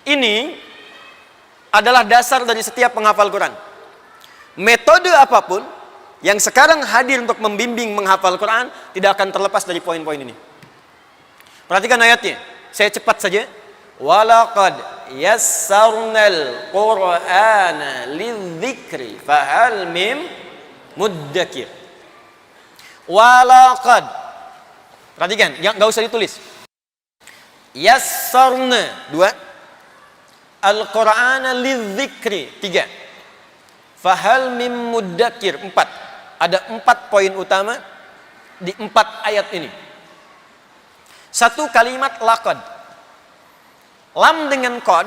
Ini adalah dasar dari setiap penghafal Quran. Metode apapun yang sekarang hadir untuk membimbing menghafal Quran tidak akan terlepas dari poin-poin ini. Perhatikan ayatnya. Saya cepat saja. Walaqad yassarnal Qur'ana lidzikri fahal mim muddakir. Walaqad. Perhatikan, enggak usah ditulis. Yassarna, 2. Al-Qur'ana lidzikri, 3. Fahal mim muddakir, 4. Ada 4 poin utama di 4 ayat ini. Satu kalimat laqad. Lam dengan qad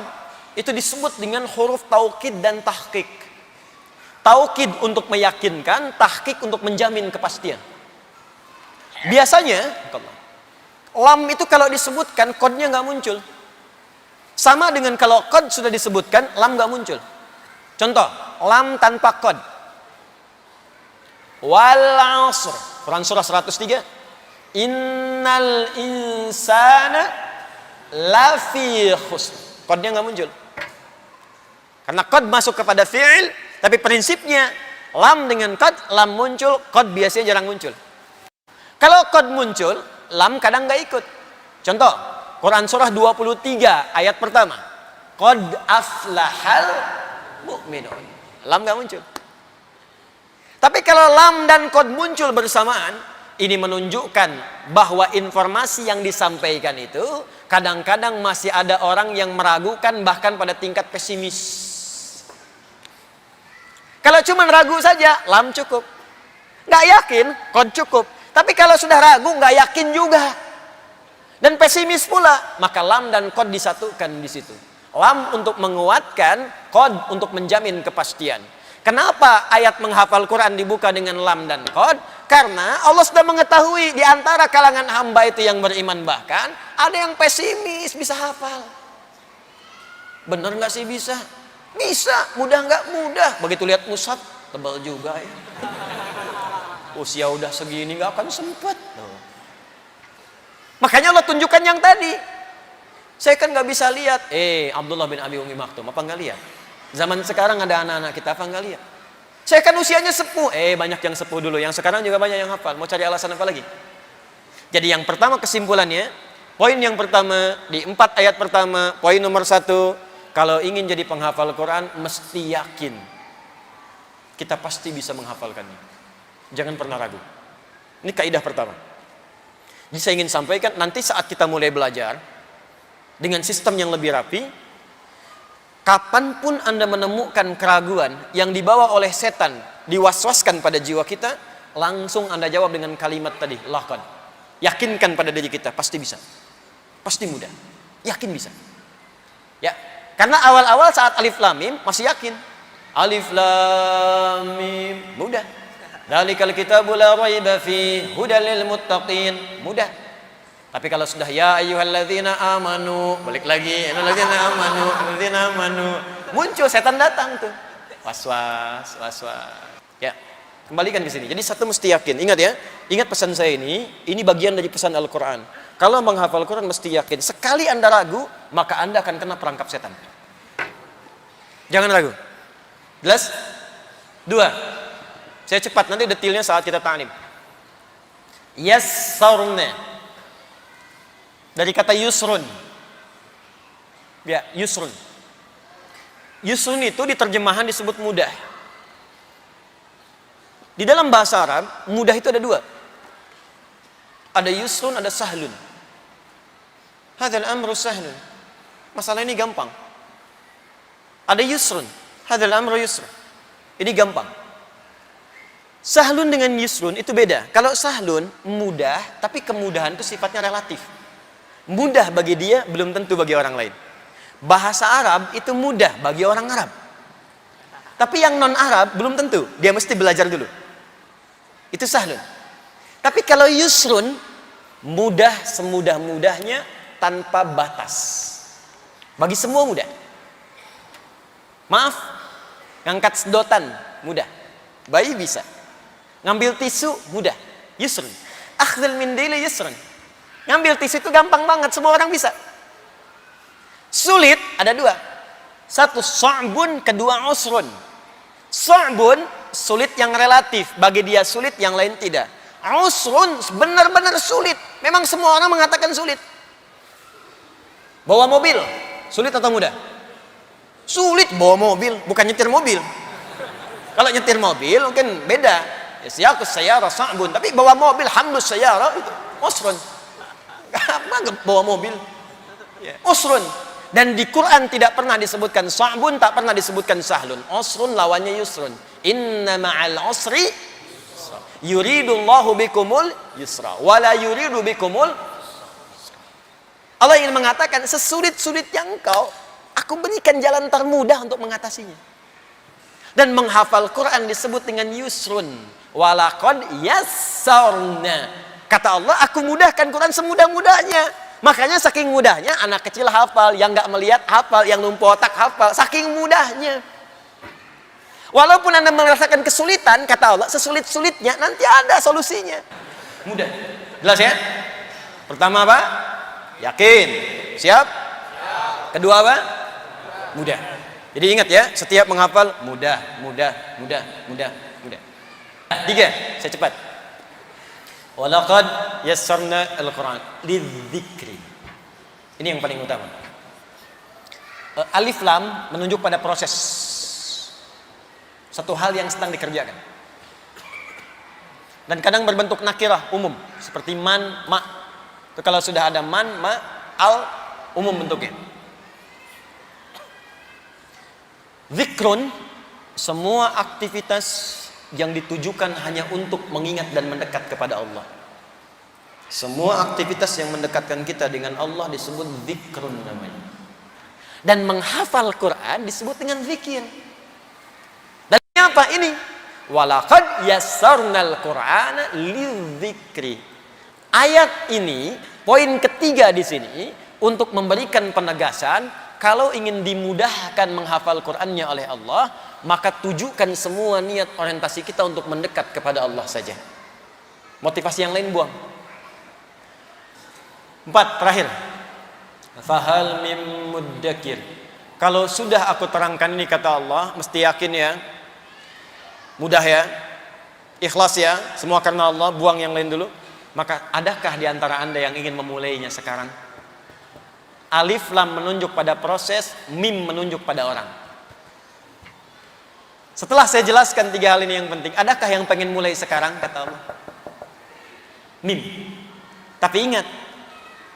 itu disebut dengan huruf taukid dan tahqiq. Taukid untuk meyakinkan, tahqiq untuk menjamin kepastian. Biasanya lam itu kalau disebutkan qadnya nggak muncul. Sama dengan kalau qad sudah disebutkan, lam nggak muncul. Contoh, lam tanpa qad. Wal 'asr, Quran surah 103. Innal insana lafi khusr. Qadnya nggak muncul. Karena qad masuk kepada fi'il, tapi prinsipnya lam dengan qad, lam muncul, qad biasanya jarang muncul. Kalau qad muncul, lam kadang nggak ikut. Contoh, Quran surah 23 ayat pertama. Qad aflahal mu'minun. Lam nggak muncul. Tapi kalau lam dan qad muncul bersamaan, ini menunjukkan bahwa informasi yang disampaikan itu kadang-kadang masih ada orang yang meragukan, bahkan pada tingkat pesimis. Kalau cuma ragu saja, lam cukup. Nggak yakin, qad cukup. Tapi kalau sudah ragu, nggak yakin juga, dan pesimis pula, maka lam dan qad disatukan di situ. Lam untuk menguatkan, qad untuk menjamin kepastian. Kenapa ayat menghafal Quran dibuka dengan lam dan qad? Karena Allah sudah mengetahui di antara kalangan hamba itu yang beriman, bahkan ada yang pesimis bisa hafal. Bener nggak sih bisa? Bisa. Mudah nggak? Mudah. Begitu lihat mushaf, tebal juga ya. Usia udah segini nggak akan sempat. Makanya Allah tunjukkan yang tadi. Saya kan nggak bisa lihat. Abdullah bin Abi Umi Maktum, apa nggak lihat? Zaman sekarang ada anak-anak kita, apa nggak lihat? Saya kan usianya sepuh. Banyak yang sepuh dulu. Yang sekarang juga banyak yang hafal. Mau cari alasan apa lagi? Jadi yang pertama kesimpulannya, poin yang pertama di 4 ayat pertama, poin nomor 1, kalau ingin jadi penghafal Quran mesti yakin kita pasti bisa menghafalkannya. Jangan pernah ragu. Ini kaidah pertama. Jadi saya ingin sampaikan, nanti saat kita mulai belajar dengan sistem yang lebih rapi, kapanpun Anda menemukan keraguan yang dibawa oleh setan, diwaswaskan pada jiwa kita, langsung Anda jawab dengan kalimat tadi, laqad. Yakinkan pada diri kita, pasti bisa. Pasti mudah. Yakin bisa. Ya, karena awal-awal saat alif lam mim masih yakin. Alif lam mim, mudah. Dzalikal kitabu la raiba fi hudal lil muttaqin, mudah. Tapi kalau sudah ya ayyuhalladzina amanu, balik lagi, alladzina amanu, muncul setan datang tuh. Was-was. Ya, kembalikan ke sini. Jadi satu mesti yakin. Ingat ya, ingat pesan saya ini bagian dari pesan Al-Qur'an. Kalau menghafal Quran mesti yakin. Sekali Anda ragu, maka Anda akan kena perangkap setan. Jangan ragu. Jelas? 2. Saya cepat, nanti detailnya saat kita ta'lim. Yassarna. Dari kata yusrun. Ya, yusrun. Yusrun itu di terjemahan disebut mudah. Di dalam bahasa Arab, mudah itu ada 2. Ada yusrun, ada sahlun. Hadzal amru sahlun. Masalah ini gampang. Ada yusrun. Hadzal amru yusrun. Ini gampang. Sahlun dengan yusrun itu beda. Kalau sahlun mudah, tapi kemudahan itu sifatnya relatif. Mudah bagi dia belum tentu bagi orang lain. Bahasa Arab itu mudah bagi orang Arab. Tapi yang non Arab belum tentu. Dia mesti belajar dulu. Itu sahlun. Tapi kalau yusrun, mudah semudah-mudahnya tanpa batas. Bagi semua mudah. Maaf, ngangkat sedotan mudah. Bayi bisa. Ngambil tisu mudah. Yusrun. Akhdhul mindili yusrun. Ngambil tisu itu gampang banget, semua orang bisa. Sulit ada dua. Satu sa'bun, kedua usrun. Sa'bun sulit yang relatif, bagi dia sulit, yang lain tidak. Usrun benar-benar sulit. Memang semua orang mengatakan sulit. Bawa mobil, sulit atau mudah? Sulit bawa mobil, bukan nyetir mobil. Kalau nyetir mobil mungkin beda. Siyakus sayyara sa'bun, tapi bawa mobil hamdus sayyara itu usrun. Apa bawa mobil? Usrun. Dan di Quran tidak pernah disebutkan sa'bun, tak pernah disebutkan sahlun. Usrun lawannya yusrun. Inna ma'al usri yuridullahu bikumul yusra wala yuridu bikumul. Allah ingin mengatakan, sesulit-sulitnya engkau, aku berikan jalan termudah untuk mengatasinya. Dan menghafal Quran disebut dengan yusrun. Walaqad yassarna. Kata Allah, aku mudahkan Quran semudah-mudahnya. Makanya saking mudahnya anak kecil hafal, yang nggak melihat hafal, yang lumpuh otak hafal, saking mudahnya. Walaupun Anda merasakan kesulitan, kata Allah, sesulit-sulitnya nanti ada solusinya. Mudah. Jelas ya? Pertama apa? Yakin. Siap? Kedua apa? Mudah. Jadi ingat ya, setiap menghafal mudah. Tiga, saya cepat. Walaqad yassarna al-Quran lidzikri. Ini yang paling utama. Alif lam menunjuk pada proses. Satu hal yang sedang dikerjakan. Dan kadang berbentuk nakirah umum, seperti man, ma. Itu kalau sudah ada man, ma, al, umum bentuknya. Zikrun, semua aktivitas yang ditujukan hanya untuk mengingat dan mendekat kepada Allah. Semua aktivitas yang mendekatkan kita dengan Allah disebut zikrun namanya. Dan menghafal Quran disebut dengan zikir. Dan apa ini? Walaqad yassarnal Qur'ana lidzikri. Ayat ini, poin ketiga di sini, untuk memberikan penegasan, kalau ingin dimudahkan menghafal Qur'annya oleh Allah, maka tujukan semua niat orientasi kita untuk mendekat kepada Allah saja. Motivasi yang lain buang. 4, terakhir. Fahal mim muddakir. Kalau sudah aku terangkan ini, kata Allah, mesti yakin ya. Mudah ya. Ikhlas ya. Semua karena Allah, buang yang lain dulu. Maka adakah di antara Anda yang ingin memulainya sekarang? Alif lam menunjuk pada proses, mim menunjuk pada orang. Setelah saya jelaskan 3 hal ini yang penting, adakah yang pengen mulai sekarang, kata Allah? Mim. Tapi ingat,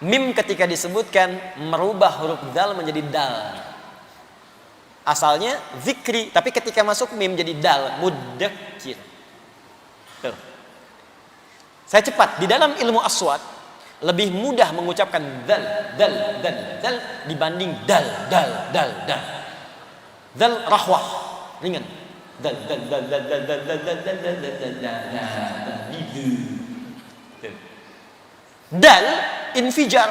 mim ketika disebutkan merubah huruf dal menjadi dal. Asalnya zikri, tapi ketika masuk mim jadi dal, muddakir. Tuh. Saya cepat, di dalam ilmu aswat lebih mudah mengucapkan dal dibanding dal. Dal rahwah, ringan. Dal. Dal infijar,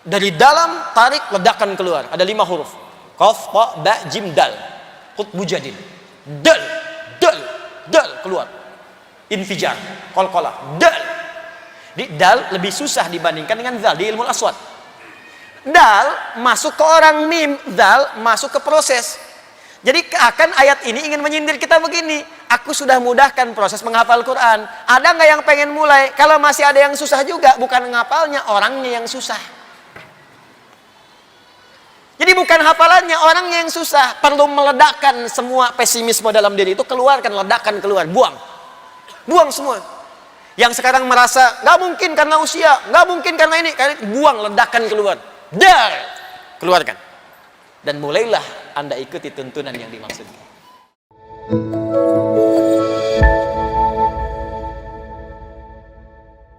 dari dalam tarik ledakan keluar. Ada 5 huruf. Qaf, ta, ba, jim, dal. Qutbu jadid. Dal keluar. Infijar, qalqalah. Dal lebih susah dibandingkan dengan zal di ilmu aswad. Dal masuk ke orang mim, zal masuk ke proses. Jadi akan ayat ini ingin menyindir kita begini. Aku sudah mudahkan proses menghafal Quran. Ada nggak yang pengen mulai? Kalau masih ada yang susah juga, bukan ngapalnya, orangnya yang susah. Jadi bukan hafalannya, orangnya yang susah. Perlu meledakkan semua pesimisme dalam diri itu, keluarkan, ledakan keluar, buang semua. Yang sekarang merasa nggak mungkin karena usia, nggak mungkin karena ini, buang, ledakan keluar, keluarkan. Dan mulailah Anda ikuti tuntunan yang dimaksudkan.